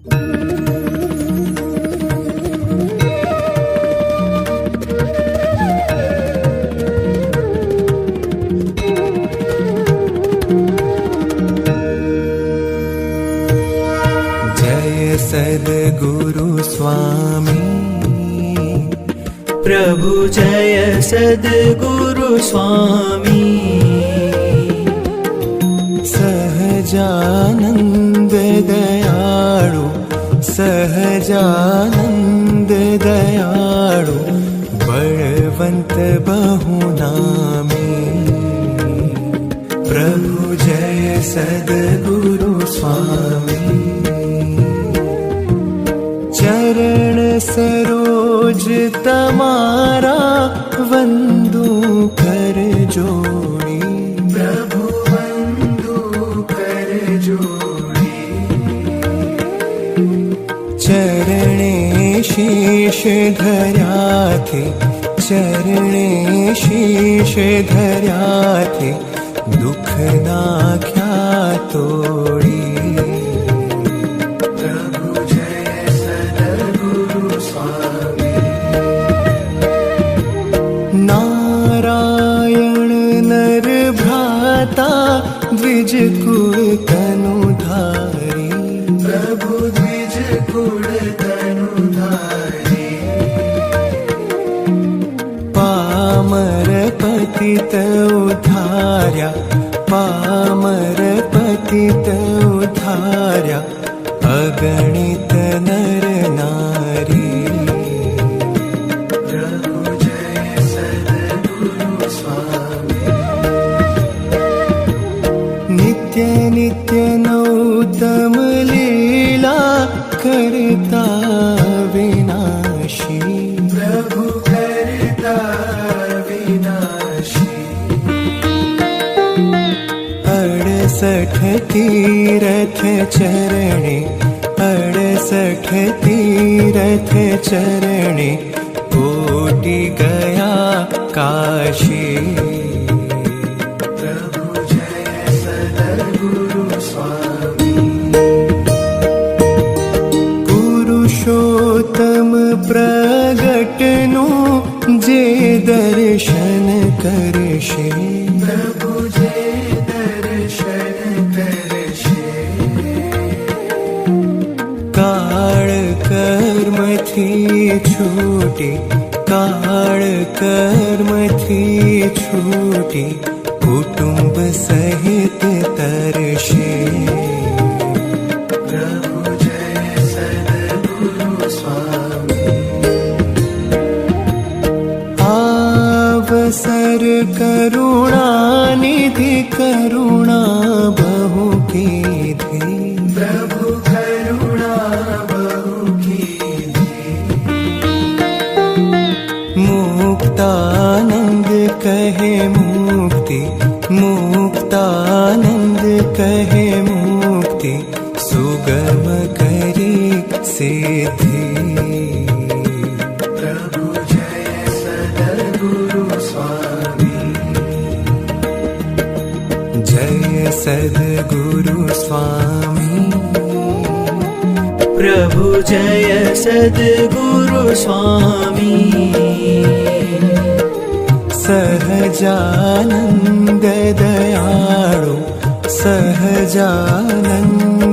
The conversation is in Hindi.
जय सद्गुरु स्वामी प्रभु जय सद्गुरु स्वामी सहजानंद दयाळु सहजानंद दयाळु बलवंत बहुनामी प्रभु जय सद्गुरु स्वामी चरण सरोज तमारा वंदू कर जोड़ी प्रभु वंदू कर जोड़ी चरणे शीश धर्या थे चरणे शीश धर्या थे दुख नाख्या तोड़ी नारायण नर भ्राता द्विज कुल तनुधारी प्रभु द्विज कुल तनुधारी पामर पतित उद्धार्या पामर पतित उद्धार्या अगणित नर नारी नित्य नित्य नौतम लीला करता विनाशी प्रभु करता विनाशी 68 तीरथ चरणे 68 तीरथ चरणे कोटि गया काशी पुरुषोत्तम प्रगटनु जे दर्शन करशे प्रभु जे दर्शन करशे काळ कर्म थी छूटी काळ कर्म थी छूटी कुटुंब सहित तरशे अवसर करुणा निधि करुणा बहु कीधी प्रभु करुणा बहु कीधी मुक्तानंद कहे मुक्ति मुक्तानंद कहे मुक्ति सुगम करी सिद्धि जय सद्गुरु स्वामी प्रभु जय सद्गुरु स्वामी सहजानंद दयाळु सहजानंद